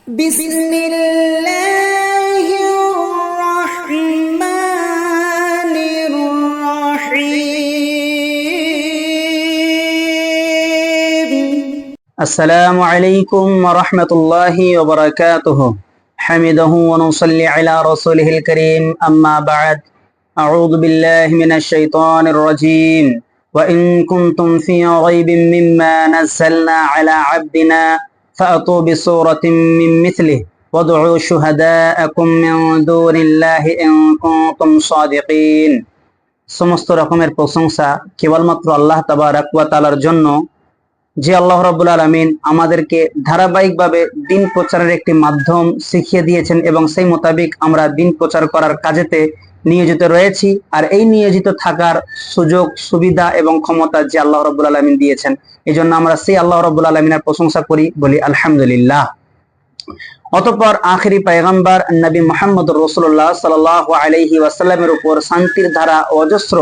بسم الله الرحمن الرحيم السلام عليكم ورحمة الله وبركاته حمده ونصلي على رسوله الكريم أما بعد أعوذ بالله من الشيطان الرجيم وإن كنتم في ريب مما نزلنا على عبدنا فأتوا بسورة من مثله وادعوا شهداءكم من دون الله إن كنتم صادقين সমস্ত রকমের প্রশংসা কেবলমাত্র আল্লাহ তাবারাক ওয়া তাআলার জন্য, যে আল্লাহ রাব্বুল আলামিন আমাদেরকে ধারাবাহিকভাবে দিন প্রচারের একটি মাধ্যম শিখিয়ে দিয়েছেন এবং সেই মোতাবেক আমরা দিন প্রচার করার কাজেতে নিয়োজিত রয়েছি। আর এই নিয়োজিত থাকার সুযোগ সুবিধা এবং ক্ষমতা যে আল্লাহ রাব্বুল আলামিন দিয়েছেন, এই জন্য আমরা সেই আল্লাহ রাব্বুল আলামিনের প্রশংসা করি, বলি আলহামদুলিল্লাহ। অতঃপর আখিরি পয়গম্বর নবী মুহাম্মদুর রাসূলুল্লাহ সাল্লাল্লাহু আলাইহি ওয়াসাল্লামের উপর শান্তির ধারা অজস্র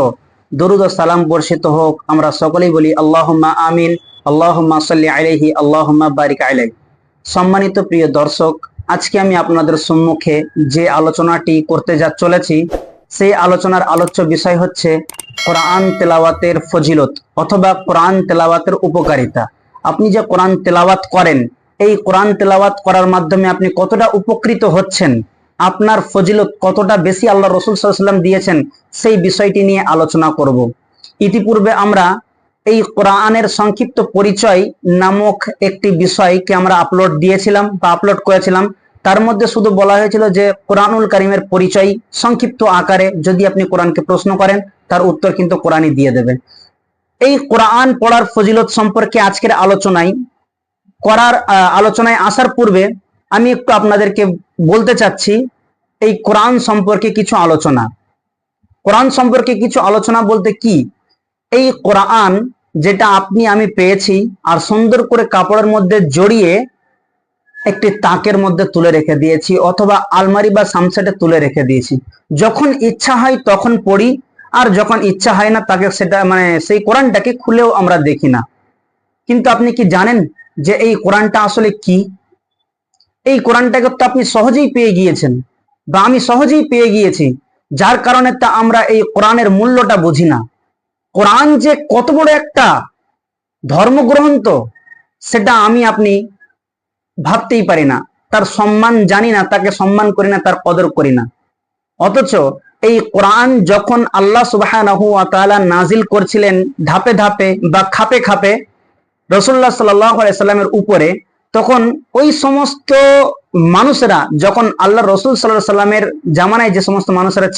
দরুদ ও সালাম বর্ষিত হোক। আমরা সকলেই বলি আল্লাহুম্মা আমিন, আল্লাহুম্মা সাল্লি আলাইহি, আল্লাহুম্মা বারিক আলাইহি। সম্মানিত প্রিয় দর্শক, আজকে আমি আপনাদের সম্মুখে যে আলোচনাটি করতে চলেছি, সেই আলোচনার আলোচ্য বিষয় হচ্ছে কোরআন তেলাওয়াতের ফজিলত অথবা কোরআন তেলাওয়াতের উপকারিতা। আপনি যে কোরআন তেলাওয়াত করেন, এই কোরআন তেলাওয়াত করার মাধ্যমে আপনি কতটা উপকৃত হচ্ছেন, আপনার ফজিলত কতটা বেশি আল্লাহ রাসূল সাল্লাল্লাহু আলাইহি ওয়াসাল্লাম দিয়েছেন, সেই বিষয়টি নিয়ে আলোচনা করব। ইতিপূর্বে আমরা এই কোরআনের সংক্ষিপ্ত পরিচয় নামক একটি বিষয়কে আমরা আপলোড দিয়েছিলাম বা আপলোড করেছিলাম। তার মধ্যে শুধু বলা হয়েছিল যে কোরআনুল কারীমের পরিচয় সংক্ষিপ্ত আকারে, যদি আপনি কোরআনকে প্রশ্ন করেন তার উত্তর কিন্তু কোরআনই দিয়ে দেবে। এই কোরআন পড়ার ফজিলত সম্পর্কে আজকের আলোচনায় আসার পূর্বে আমি একটু আপনাদেরকে বলতে চাচ্ছি এই কোরআন সম্পর্কে কিছু আলোচনা। কোরআন সম্পর্কে কিছু আলোচনা বলতে কি, এই কোরআন যেটা আপনি আমি পেয়েছি আর সুন্দর করে কাপড়ের মধ্যে জড়িয়ে একটি তাকের মধ্যে তুলে রেখে দিয়েছি অথবা আলমারি বা সামসেটে তুলে রেখে দিয়েছি। যখন ইচ্ছা হয় তখন পড়ি, আর যখন ইচ্ছা হয় না তাকে সেই কোরআনটাকে খুলেও আমরা দেখি না। কিন্তু আপনি কি জানেন যে এই কোরআনটা আসলে কি? এই কোরআনটাকে তো আপনি সহজেই পেয়ে গিয়েছেন বা আমি সহজেই পেয়ে গিয়েছি, যার কারণে তা আমরা এই কোরআনের মূল্যটা বুঝি না। কোরআন যে কত বড় একটা ধর্মগ্রন্থ সেটা আমি আপনি ভাবতেই পারি না, তার সম্মান জানি না, তাকে সম্মান করি না, তার কদর করি না। অথচ এই কোরআন যখন আল্লাহ সুবহানাহু ওয়া তাআলা নাজিল করছিলেন ধাপে ধাপে বা খাপে খাপে রাসূলুল্লাহ সাল্লাল্লাহু আলাইহি সাল্লামের উপরে, তখন ওই সমস্ত মানুষেরা, যখন আল্লাহ রাসূল সাল্লাল্লাহু আলাইহি সাল্লামের জামানায় যে সমস্ত মানুষেরা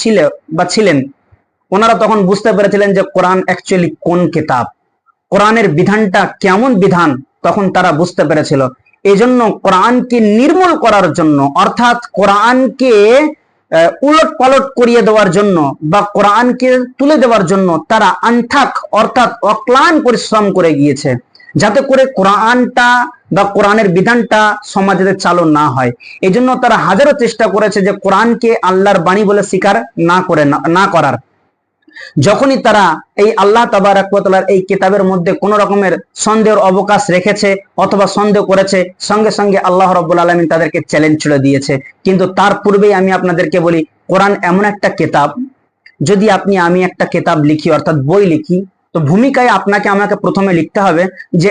ছিলেন, ওনারা তখন বুঝতে পেরেছিলেন যে কোরআন অ্যাকচুয়ালি কোন কিতাব, কোরআনের বিধানটা কেমন বিধান, তখন তারা বুঝতে পেরেছিল। এই জন্য কোরআনকে নির্মূল করার জন্য, অর্থাৎ কোরআনকে উলট পালট করিয়ে দেওয়ার জন্য বা কোরআনকে তুলে দেওয়ার জন্য তারা আনথাক অর্থাৎ অক্লান পরিশ্রম করে গিয়েছে, যাতে করে কোরআনটা বা কোরআনের বিধানটা সমাজে চালু না হয়। এই জন্য তারা হাজারো চেষ্টা করেছে যে কোরআনকে আল্লাহর বাণী বলে স্বীকার না করার। যখনই তারা এই আল্লাহ তাবারাক ওয়া তাআলার এই কিতাবের মধ্যে কোন রকমের সন্দেহের অবকাশ রেখেছে অথবা সন্দেহ করেছে, সঙ্গে সঙ্গে আল্লাহ রাব্বুল আলামিন তাদেরকে চ্যালেঞ্জ ছুড়ে দিয়েছে। কিন্তু তার পূর্বেই আমি আপনাদেরকে বলি, কোরআন এমন একটা কিতাব, যদি আমি একটা কিতাব লিখি অর্থাৎ বই লিখি, তো ভূমিকায় আপনাকে আমাকে প্রথমে লিখতে হবে যে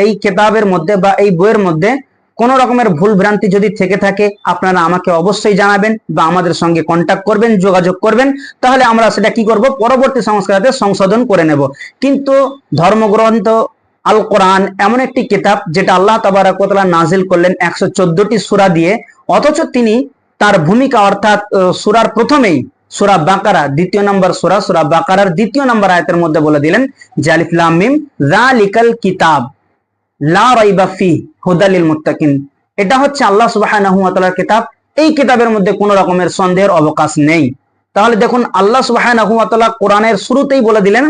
এই কিতাবের মধ্যে বা এই বইয়ের মধ্যে কোন রকমের ভুল ভ্রান্তি যদি থেকে থাকে আপনারা আমাকে অবশ্যই জানাবেন বা আমাদের সঙ্গে কন্ট্যাক্ট করবেন, যোগাযোগ করবেন, তাহলে আমরা সেটা কি করব, পরবর্তী সংস্করণে সংশোধন করে নেব। কিন্তু ধর্মগ্রন্থ আল কোরআন এমন একটি কিতাব যেটা আল্লাহ তাবারাক ওয়া তাআলা নাজিল করলেন 114টি সূরা দিয়ে, অথচ তিনি তার ভূমিকা অর্থাৎ সূরার প্রথমেই সূরা বাকারা দ্বিতীয় নম্বর সূরা বাকারার দ্বিতীয় নম্বর আয়াতের মধ্যে বলে দিলেন যে আলিফ লাম মিম যালিকাল কিতাব লা রাইবা ফিহি হুদাল লিল মুত্তাকিন। এটা হচ্ছে আল্লাহ সুবহানাহু ওয়া তাআলার কিতাব, এই কিতাবের মধ্যে কোনো রকমের সন্দেহের অবকাশ নেই। তাহলে দেখুন, আল্লাহ সুবহানাহু ওয়া তাআলা কোরআনের শুরুতেই বলে দিলেন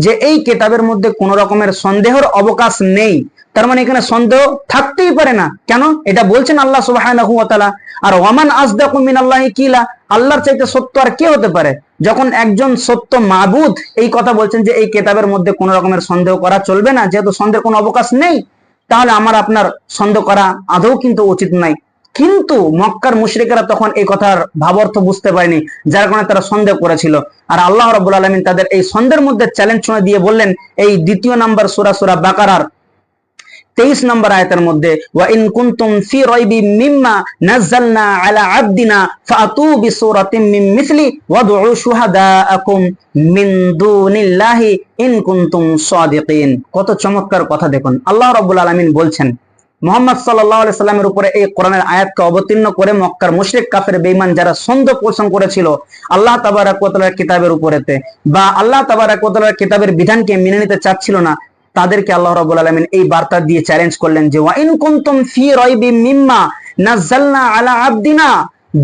যে এই কিতাবের মধ্যে কোনো রকমের সন্দেহের অবকাশ নেই। তার মানে এখানে সন্দেহ থাকতেই পারে না। কেন? এটা বলছেন আল্লাহ সুবহানাহু ওয়া তাআলা। আর ওয়ামান আসদাকু মিনাল্লাহি কিলা, আল্লাহর চাইতে সত্য আর কে হতে পারে? যখন একজন সত্য মাবুদ এই কথা বলছেন যে এই কিতাবের মধ্যে কোনো রকমের সন্দেহ করা চলবে না, যেহেতু সন্দেহের কোনো অবকাশ নেই, তাহলে আমার আপনার সন্দেহ করা আদৌ কিন্তু উচিত নাই। কিন্তু মক্কার মুশরিকেরা তখন এই কথার ভাবার্থ বুঝতে পারেনি, যার কারণে তারা সন্দেহ করেছিল। আর আল্লাহ রাব্বুল আলামিন তাদের এই সন্দেহের মধ্যে চ্যালেঞ্জ শুনে দিয়ে বললেন এই 2 নম্বর সূরা বাকারার 23 নম্বর আয়াতের মধ্যে, ওয়া ইন কুনতুম ফি রাইবিম মিম্মা নাযালনা আলা আবদিনা ফাতু বিসূরাতিন মিন মিসলি ওয়াদউ শুহাদাআকুম মিন দুনিল্লাহি ইন কুনতুম সাদিকিন। কত চমৎকার কথা দেখুন, আল্লাহ রাব্বুল আলামিন বলছেন মুহাম্মদ সাল্লাল্লাহু আলাইহি সাল্লামের উপরে এই কোরআনের আয়াতকে অবতীর্ণ করে মক্কার মুশরিক কাফের বেঈমান যারা সন্দেহ পোষণ করেছিল আল্লাহ তাবারক ওয়া তাআলার কিতাবের উপরেতে, বা আল্লাহ তাবারক ওয়া তাআলার কিতাবের বিধানকে মেনে নিতে চাচ্ছিল না, তাদেরকে আল্লাহ রাব্বুল আলামিন এই বার্তা দিয়ে চ্যালেঞ্জ করলেন যে ওয়া ইন কুনতুম ফি রাইবিম মিম্মা নাযালনা আলা আবদিনা,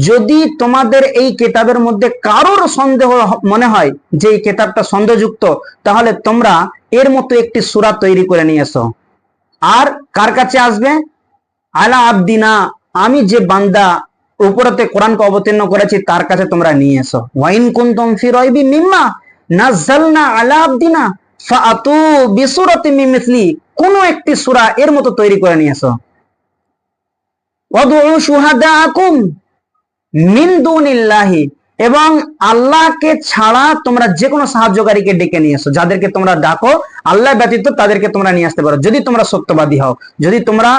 যদি তোমাদের এই কিতাবের মধ্যে কারোর সন্দেহ মনে হয় যে এই কিতাবটা সন্দেহযুক্ত, তাহলে তোমরা এর মতো একটি সূরা তৈরি করে নিয়ে এসো। আর কার কাছে আসবে? আলা আবদিনা, আমি যে বান্দা উপরতে কোরআনকে অবতীর্ণ করেছি তার কাছে তোমরা নিয়ে এসো। ওয়া ইন কুনতুম ফি রাইবিম মিম্মা নাযালনা আলা আবদিনা ফাতু বিসূরাতিন মিন মিসলি, কোন একটি সূরা এর মতো তৈরি করে নিয়ে এসো। ওয়াদউ শুহাদাআকুম মিন দুনিল্লাহি, এবং আল্লাহকে ছাড়া তোমরা যে কোনো সাহায্যকারীকে ডেকে নিয়ে এসো। যাদেরকে তোমরা ডাকো আল্লাহ ব্যতীত তাদেরকে তোমরা নিয়ে আসতে পারো, যদি তোমরা সত্যবাদী হও, যদি তোমরা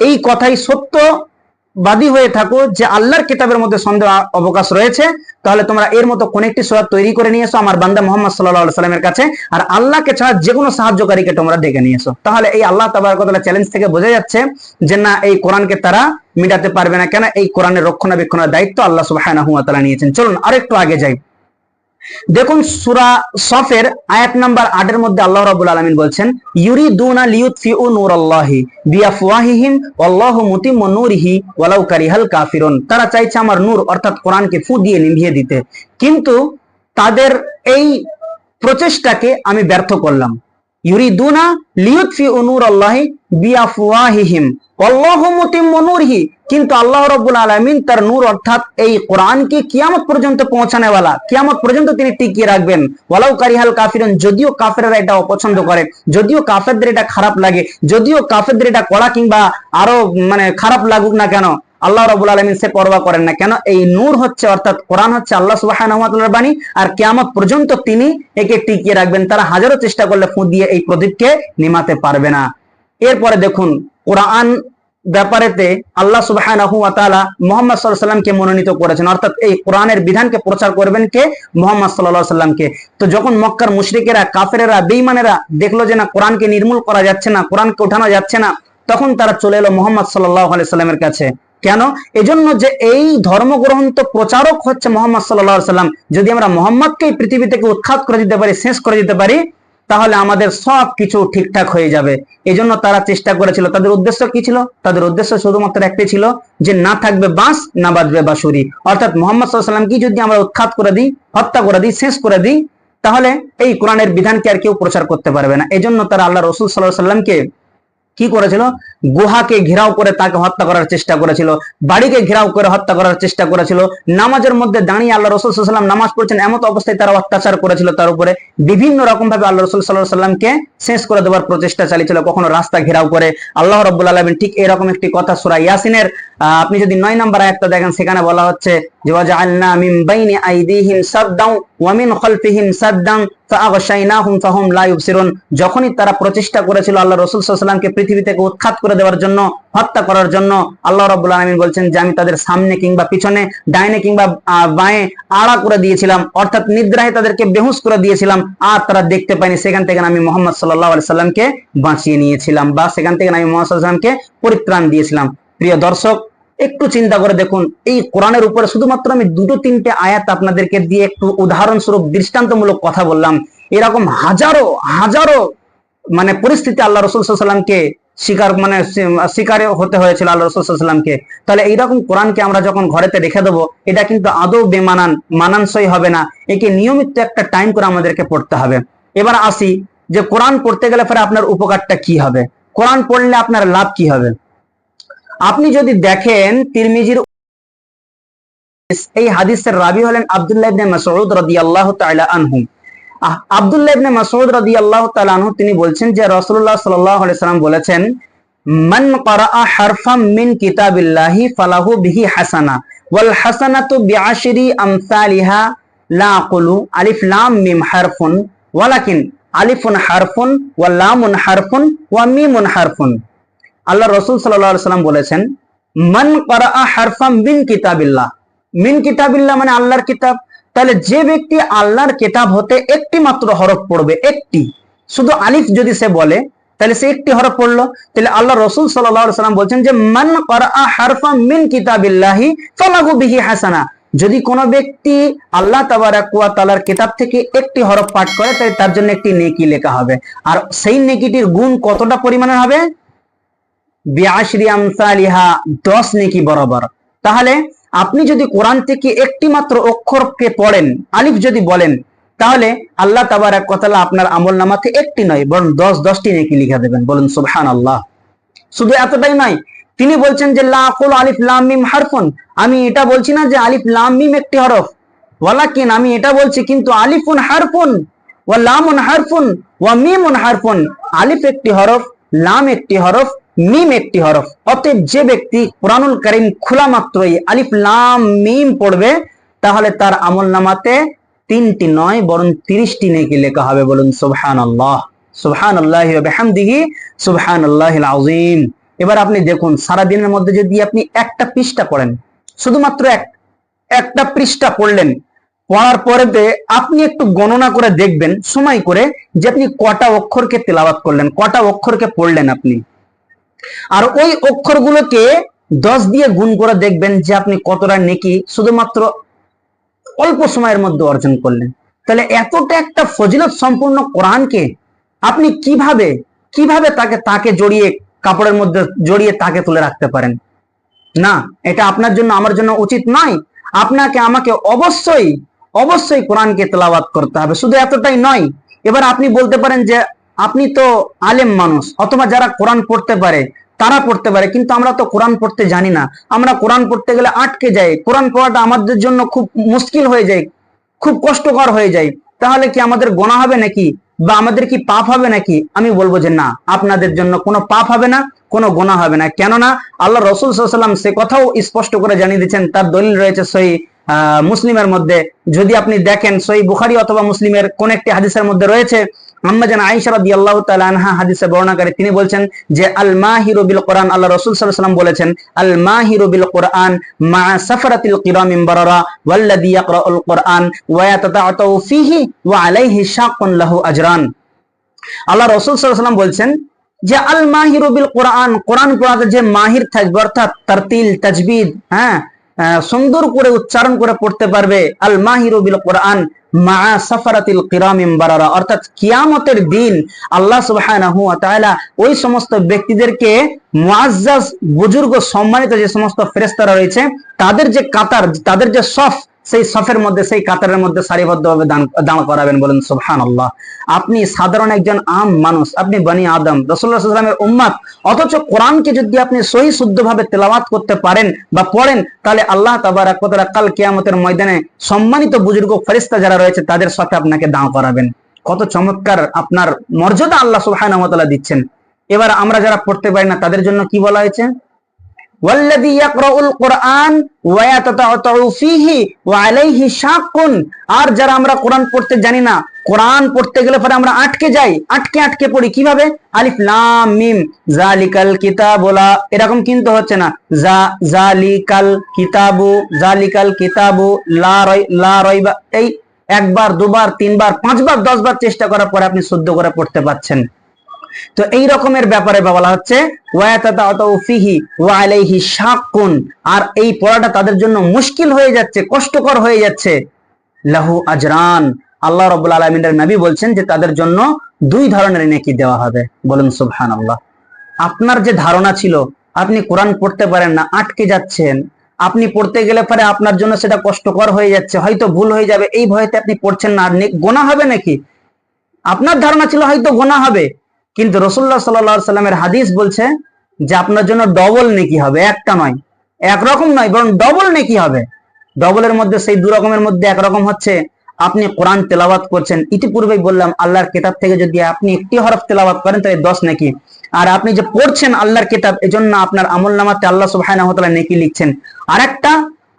এই কথাই সত্যবাদী হয়ে থাকো যে আল্লাহর কিতাবের মধ্যে সন্দেহ অবকাশ রয়েছে, তাহলে তোমরা এর মতো কোন একটি সূরা তৈরি করে নিয়ে এসো আমার বান্দা মুহাম্মদ সাল্লাল্লাহু আলাইহি সাল্লামের কাছে, আর আল্লাহকে ছাড়া যে কোনো সাহায্যকারীকে তোমরা ডেকে নিয়ে এসো। তাহলে এই আল্লাহ তাবারক ওয়া তাআলা চ্যালেঞ্জ থেকে বোঝা যাচ্ছে যে না, এই কোরআনকে তারা মিটাতে পারবে না। কেন? এই কোরআনের রক্ষণাবেক্ষণের দায়িত্ব আল্লাহ সুবহানাহু ওয়া তাআলা নিয়েছেন। চলুন আরেকটু আগে যাই। দেখুন সূরা সফের আয়াত নাম্বার 8 এর মধ্যে আল্লাহ রাব্বুল আলামিন বলছেন ইউরিদুনা লিইউতফিউ নূরাল্লাহি বিআফওয়াহিহিম ওয়াল্লাহু মুতিম্মু নূরিহি ওয়ালাউ কারিহাল কাফিরুন। তারা চাইছে আমার নূর অর্থাৎ কোরআনকে ফু দিয়ে নিভিয়ে দিতে, কিন্তু তাদের এই প্রচেষ্টাকে আমি ব্যর্থ করলাম। ইউরিদুনা লিইউতফিউ নূরাল্লাহি বিআফওয়াহিহিম ওয়াল্লাহু মুতিম্মু নূরিহি, কিন্তু আল্লাহ রাব্বুল আলামিন তার নূর অর্থাৎ এই কোরআনকে কিয়ামত পর্যন্ত পৌঁছানোওয়ালা, কিয়ামত পর্যন্ত তিনি টিকিয়ে রাখবেন। ওয়ালাউ কারিহাল কাফিরুন, যদিও কাফেররা এটা অপছন্দ করে, যদিও কাফেরদের এটা খারাপ লাগে, যদিও কাফেরদের এটা কড়া কিংবা আরো খারাপ লাগুক না কেন, আল্লাহ রাব্বুল আলামিন সে পরোয়া করেন না। কেন? এই নূর হচ্ছে অর্থাৎ কোরআন হচ্ছে আল্লাহ সুবহানাহু ওয়া তাআলার বাণী, আর কিয়ামত পর্যন্ত তিনি একে টিকিয়ে রাখবেন। তারা হাজারো চেষ্টা করলে ফু দিয়ে এই প্রদীপকে নিমাতে পারবে না। এরপরে দেখুন কোরআন ব্যাপারেতে আল্লাহ সুবহানাহু ওয়া তাআলা মুহাম্মদ সাল্লাল্লাহু আলাইহি সাল্লামকে মনোনীত করেছেন, অর্থাৎ এই কোরআনের বিধানকে প্রচার করবেন কে? মুহাম্মদ সাল্লাল্লাহু আলাইহি সাল্লামকে। তো যখন মক্কার মুশরিকেরা, কাফেরেরা, বেঈমানেরা দেখলো যে না, কোরআনকে নির্মূল করা যাচ্ছে না, কোরআনকে ওঠানো যাচ্ছে না, তখন তারা চলে এলো মুহাম্মদ সাল্লাল্লাহু আলাইহি সাল্লামের কাছে। কেন? এজন্য যে এই ধর্মগ্রন্থ প্রচারক হচ্ছে মুহাম্মদ সাল্লাল্লাহু আলাইহি সাল্লাম। যদি আমরা মুহাম্মদকে এই পৃথিবী থেকে উৎখাত করে দিতে পারি, শেষ করে দিতে পারি, তাহলে আমাদের সব কিছু ঠিকঠাক হয়ে যাবে। এজন্য তারা চেষ্টা করেছিল। তাদের উদ্দেশ্য কি ছিল? তাদের উদ্দেশ্য শুধুমাত্র একটাই ছিল যে না থাকবে বাঁশ, না বাজবে বাঁশুরি। অর্থাৎ মুহাম্মদ সাল্লাল্লাহু আলাইহি সাল্লামকে যদি আমরা উৎখাত করে দিই, হত্যা করে দিই, শেষ করে দিই, তাহলে এই কোরআনের বিধানকে আর কেউ প্রচার করতে পারবে না। এজন্য তারা আল্লাহ রাসূল সাল্লাল্লাহু আলাইহি সাল্লামকে কি করেছিল? গুহাকে ঘেরাও করে তাকে হত্যা করার চেষ্টা করেছিল, বাড়িকে ঘেরাও করে হত্যা করার চেষ্টা করেছিল, নামাজের মধ্যে দাঁড়িয়ে আল্লাহ রাসূল সাল্লাল্লাহু আলাইহি ওয়াসাল্লাম নামাজ পড়ছেন এমত অবস্থায় তারা অত্যাচার করেছিল তার উপরে। বিভিন্ন রকম ভাবে আল্লাহ রাসূল সাল্লাল্লাহু আলাইহি ওয়াসাল্লামকে শেষ করে দেওয়ার প্রচেষ্টা চালিয়েছিল, কখনো রাস্তা ঘেরাও করে। আল্লাহ রাব্বুল আলামিন ঠিক এরকম একটি কথা সূরা ইয়াসিনের আপনি যদি 9 নম্বর আয়াতটা দেখেন, সেখানে বলা হচ্ছে যে ওয়াজআলনা মিন বাইনি আইদিহিম সাদ্দাও ওয়া মিন খালফিহিম সাদ্দান ফাআগশাইনাহুম ফাহুম লা ইউবসিরুন। যখনই তারা প্রচেষ্টা করেছিল আল্লাহ রাসূল সাল্লাল্লাহু আলাইহি ওয়াসাল্লামকে পৃথিবী থেকে উৎখাত করে দেওয়ার জন্য, হত্যা করার জন্য, আল্লাহ রাব্বুল আলামিন বলছেন যে আমি তাদের সামনে কিংবা পিছনে, ডাইনে কিংবা বাঁয়ে আড়া করে দিয়েছিলাম, অর্থাৎ নিদ্রায় তাদেরকে বেহুশ করে দিয়েছিলাম, আর তারা দেখতে পায়নি। সেখান থেকে আমি মুহাম্মদ সাল্লাল্লাহু আলাইহি সাল্লামকে বাঁচিয়ে নিয়েছিলাম, বা সেখান থেকে আমি মুহাম্মদ সাল্লাল্লাহু আলাইহি সাল্লামকে পরিত্রাণ দিয়েছিলাম। প্রিয় দর্শক, একটু চিন্তা করে দেখুন, এই কোরআনের উপরে শুধুমাত্র আমি 2-3টে আয়াত আপনাদেরকে দিয়ে একটু উদাহরণস্বরূপ দৃষ্টান্তমূলক কথা বললাম। এরকম হাজারো হাজারো পরিস্থিতি আল্লাহ রাসূল সাল্লাল্লাহু আলাইহি সাল্লামকে শিকারে হতে হয়েছিল আল্লাহ রাসূল সাল্লাল্লাহু আলাইহি সাল্লামকে। তাহলে এইরকম কোরআনকে আমরা যখন ঘরেতে রেখে দেবো, এটা কিন্তু আদৌ মানানসই হবে না। একে নিয়মিত একটা টাইম করে আমাদেরকে পড়তে হবে। এবার আসি যে কোরআন পড়তে গেলে পরে আপনার উপকারটা কি হবে, কোরআন পড়লে আপনার লাভ কি হবে। আপনি যদি দেখেন তিরমিজির এই হাদিসের রাবি হলেন আব্দুল্লাহ ইবনে মাসউদ রাদিয়াল্লাহু তাআলা আনহু। আব্দুল্লাহ ইবনে মাসউদ রাদিয়াল্লাহু তাআলা আনহু তিনি বলছেন যে রাসূলুল্লাহ সাল্লাল্লাহু আলাইহি সাল্লাম বলেছেন, মান ক্বারাআ হারফাম মিন কিতাবিল্লাহি ফালাহু বিহি হাসানা ওয়াল হাসানাতু বিআশরি আমসালিহা লা আকুলু আলিফ লাম মিম হারফুন ওয়ালাকিন আলিফুন হারফুন ওয়া লামুন হারফুন ওয়া মিমুন হারফুন। আল্লাহ রাসূল সাল্লাল্লাহু আলাইহি ওয়াসাল্লাম বলেছেন, মান ক্বারাআ হারফাম মিন কিতাবিল্লাহ, মিন কিতাবিল্লাহ মানে আল্লাহর কিতাব। তাহলে যে ব্যক্তি আল্লাহর কিতাব হতে একটি মাত্র হরফ পড়বে, একটি, শুধু আলিফ যদি সে বলে তাহলে সে একটি হরফ পড়লো। তাহলে আল্লাহ রাসূল সাল্লাল্লাহু আলাইহি ওয়াসাল্লাম বলছেন যে মান ক্বারাআ হারফাম মিন কিতাবিল্লাহি ফালাহু বিহি হাসানা, যদি কোনো ব্যক্তি আল্লাহ তাবারাক ওয়া তাআলার কিতাব থেকে একটি হরফ পাঠ করে তাহলে তার জন্য একটি নেকি লেখা হবে। আর সেই নেকিটির গুণ কতটা পরিমাণের হবে? বিআশরি আমসালিহা, 10 নেকি বরাবর। তাহলে আপনি যদি কোরআন থেকে একটি মাত্র অক্ষরকে পড়েন, আলিফ যদি বলেন, তাহলে আল্লাহ তাবারাক ওয়া তাআলা আপনার আমলনামাতে একটি নয় বরং 10টি নেকি লিখে দেবেন। বলুন সুবহানাল্লাহ। শুধু এতটাই নয়, তিনি বলছেন যে লা আকুলু আলিফ লাম মিম হারফুন, আমি এটা বলছি না যে আলিফ লাম মিম একটি হরফ, ওয়ালাকিন আমি এটা বলছি কিন্তু আলিফুন হারফুন ওয়া লামুন হারফুন ওয়া মিমুন হারফুন, আলিফ একটি হরফ, লাম একটি হরফ, মিম একটি হরফ। অতএব যে ব্যক্তি কুরআনুল কারীম খোলা মাত্রই আলিফ লাম মিম পড়বে তাহলে তার আমলনামাতে 3টি নয় বরং 30টি নেকি লেখা হবে। বলুন সুবহানাল্লাহ। সুবহানাল্লাহি ওয়া বিহামদিহি সুবহানাল্লাহিল আযীম। এবার আপনি দেখুন, সারা দিনের মধ্যে যদি আপনি একটা পৃষ্ঠা পড়েন, শুধুমাত্র একটা পৃষ্ঠা পড়লেন, পড়ার পরেতে আপনি একটু গণনা করে দেখবেন সময় করে যে আপনি কটা অক্ষরকে তেলাওয়াত করলেন, কটা অক্ষরকে পড়লেন আপনি, আর ওই অক্ষরগুলোকে 10 দিয়ে গুণ করে দেখবেন যে আপনি কতটা নেকি শুধুমাত্র অল্প সময়ের মধ্যে অর্জন করলেন। তাহলে এতটা একটা ফজিলত সম্পূর্ণ কোরআনকে আপনি কিভাবে তাকে জড়িয়ে, কাপড়ের মধ্যে জড়িয়ে তাকে তুলে রাখতে পারেন? না, এটা আপনার জন্য আমার জন্য উচিত নয়। আপনাকে আমাকে অবশ্যই কোরআনকে তেলাওয়াত করতে হবে। শুধু এতটাই নয়, এবার আপনি বলতে পারেন যে আপনি তো আলেম মানুষ, অথবা যারা কোরআন পড়তে পারে তারা পড়তে পারে, কিন্তু আমরা তো কোরআন পড়তে জানি না, আমরা কোরআন পড়তে গেলে আটকে যাই, কোরআন পড়াটা আমাদের জন্য খুব মুশকিল হয়ে যায়, খুব কষ্টকর হয়ে যায়। তাহলে কি আমাদের গোনা হবে নাকি, বা আমাদের কি পাপ হবে নাকি? আমি বলবো যে না, আপনাদের জন্য কোনো পাপ হবে না, কোনো গোনা হবে না। কেননা আল্লাহ রাসূল সাল্লাল্লাহু আলাইহি ওয়াসাল্লাম সে কথাও স্পষ্ট করে জানিয়ে দিয়েছেন, তার দলিল রয়েছে সহিহ মুসলিমের মধ্যে। যদি আপনি দেখেন সহিহ বুখারী অথবা মুসলিমের কোন একটি হাদিসের মধ্যে রয়েছে, আম্মা জান আয়েশা রাদিয়াল্লাহু তাআলা আনহা হাদিসে বর্ণনাকারী, তিনি বলছেন যে আল মাহিরু বিল কোরআন, আল্লাহ রাসূল সাল্লাল্লাহু আলাইহি ওয়াসাল্লাম বলেছেন আল মাহিরু বিল কোরআন মা সাফরাতিল কিরামিন বারারা ওয়াল্লাযী ইয়াকরাউল কোরআন ওয়া ইয়াতাতাআতু ফীহি ওয়া আলাইহি শাক্কুন লাহু আজরান। আল্লাহ রাসূল সাল্লাল্লাহু আলাইহি ওয়াসাল্লাম বলছেন যে আল মাহিরু বিল কোরআন, কোরআন পড়াতে যে মাহির থাকবে, অর্থাৎ তারতিল তাজবিদ, সুন্দর করে উচ্চারণ করে পড়তে পারবে, আল মাহিরু বিল কোরআন মা সাফারাতিল কিরামিন বারারা, অর্থাৎ কিয়ামতের দিন আল্লাহ সুবহানাহু ওয়া তাআলা ওই সমস্ত ব্যক্তিদেরকে মুআজ্জাজ, বুজুর্গ, সম্মানিত যে সমস্ত ফেরেশতারা রয়েছে তাদের যে কাতার, তাদের যে সফ, সেই সফের মধ্যে, সেই কাতারের মধ্যে সারিবদ্ধভাবে দাঁড় করাবেন। বলেন সুবহানাল্লাহ। আপনি সাধারণ একজন আম মানুষ, আপনি বনি আদম, রাসূলুল্লাহ সাল্লাল্লাহু আলাইহি ওয়াসাল্লামের উম্মত, অথচ কোরআনকে যদি আপনি সহি শুদ্ধভাবে তেলাওয়াত করতে পারেন বা পড়েন, তাহলে আল্লাহ তাবারাক ওয়া তাআলা কাল কিয়ামতের ময়দানে সম্মানিত বুজুর্গ ফেরেশতা যারা রয়েছে তাদের সাথে আপনাকে দাঁড় করাবেন। কত চমৎকার আপনার মর্যাদা আল্লাহ সুবহানাহু ওয়া তাআলা দিচ্ছেন। এবার আমরা যারা পড়তে পারি না তাদের জন্য কি বলা হয়েছে? ওয়াল্লাযী ইয়াকরাউল কোরআন ওয়া ইয়াতাতাআতু ফীহি ওয়া আলাইহি শাক্কুন, আর যারা আমরা কোরআন পড়তে জানি না, কোরআন পড়তে গেলে পরে আমরা আটকে যাই, আটকে পড়ি। কিভাবে? আলিফ লাম মিম যালিকাল কিতাবু লা, এরকম কিন্তু হচ্ছে না, যালিকাল কিতাবু লা রাইবা, এই একবার, দুবার, তিনবার, 5বার, 10বার চেষ্টা করার পরে আপনি শুদ্ধ করে পড়তে পারছেন। তো এই রকমের ব্যাপারে বলা হচ্ছে ওয়ায়াতাতাউ ফিহি ওয়া আলাইহি শাক্কুন, আর এই পড়াটা তাদের জন্য মুশকিল হয়ে যাচ্ছে, কষ্টকর হয়ে যাচ্ছে। লাহু আজরান, আল্লাহ রাব্বুল আলামিনের নবী বলছেন যে তাদের জন্য 2 ধরনের নেকি দেওয়া হবে। বলুন সুবহানাল্লাহ। আপনার যে ধারণা ছিল আপনি কোরআন পড়তে পারেন না, আটকে যাচ্ছেন, আপনি পড়তে গেলে পরে আপনার জন্য সেটা কষ্টকর হয়ে যাচ্ছে, হয়তো ভুল হয়ে যাবে, এই ভয়তে আপনি পড়ছেন না, আর গোনা হবে নাকি? আপনার ধারণা ছিল হয়তো গোনা হবে, কিন্তু রাসূলুল্লাহ সাল্লাল্লাহু আলাইহি ওয়াসাল্লামের হাদিস বলছে যে আপনার জন্য ডবল নেকি হবে, একটা নয়, একরকম নয়, বরং ডবল নেকি হবে। ডবলের মধ্যে সেই 2 রকমের মধ্যে একরকম হচ্ছে আপনি কোরআন তেলাওয়াত করছেন, ইতিপূর্বেই বললাম আল্লাহর কিতাব থেকে যদি আপনি একটি হরফ তেলাওয়াত করেন তাহলে 10 নেকি, আর আপনি যে পড়ছেন আল্লাহর কিতাব এজন্য আপনার আমলনামাতে আল্লাহ সুবহানাহু ওয়া তাআলা নেকি লিখছেন।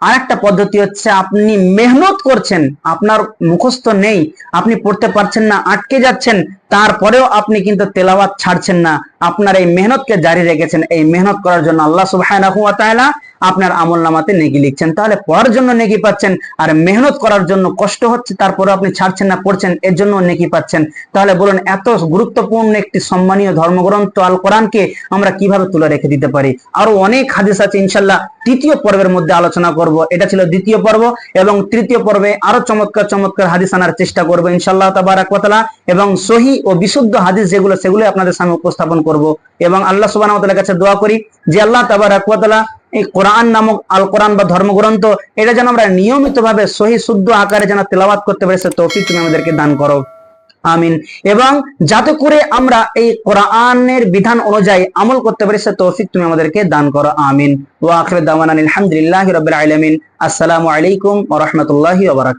আরেকটা পদ্ধতি হচ্ছে আপনি মেহনত করছেন, আপনার মুখস্থ নেই, আপনি পড়তে পারছেন না, আটকে যাচ্ছেন, তারপরেও আপনি কিন্তু তেলাওয়াত ছাড়ছেন না, আপনার এই মেহনতকে জারি রেখেছেন। এই মেহনত করার জন্য আল্লাহ সুবহানাহু ওয়া তাআলা আপনার আমলনামাতে নেকি লিখছেন। তাহলে পড়ার জন্য নেকি পাচ্ছেন, আর মেহনত করার জন্য কষ্ট হচ্ছে তারপরে আপনি ছাড়ছেন না, পড়ছেন, এর জন্য নেকি পাচ্ছেন। তাহলে বলুন এত গুরুত্বপূর্ণ একটি সম্মানীয় ধর্মগ্রন্থ আল কোরআনকে আমরা কিভাবে তুলে রেখে দিতে পারি। আরো অনেক হাদিস আছে, ইনশাআল্লাহ তৃতীয় পর্বের মধ্যে আলোচনা করব। এটা ছিল দ্বিতীয় পর্ব, এবং তৃতীয় পর্বে আরো চমৎকার চমৎকার হাদিস আনার চেষ্টা করব ইনশাআল্লাহ তাবারাক ওয়া তাআলা, এবং সহিহ ও বিশুদ্ধ হাদিস সেগুলো আপনাদের সামনে উপস্থাপন করব। এবং আল্লাহ সুবহানাহু ওয়া তাআলার কাছে দোয়া করি যে আল্লাহ তাবারাক ওয়া তাআলা এই কোরআন নামক আল কোরআন বা ধর্মগ্রন্থ এটা যেন আমরা নিয়মিতভাবে সহি শুদ্ধ আকারে যেন তেলাওয়াত করতে পারি, সে তৌফিক তুমি আমাদেরকে দান করো, আমিন। এবং যাতে করে আমরা এই কোরআনের বিধান অনুযায়ী আমল করতে পারি, সে তৌফিক তুমি আমাদেরকে দান করো, আমিন। ওয়া আখিরু দাওয়ানা আলহামদুলিল্লাহি রাব্বিল আলামিন। আসসালামু আলাইকুম ওয়া রাহমাতুল্লাহি ওয়া বারাকাতুহু।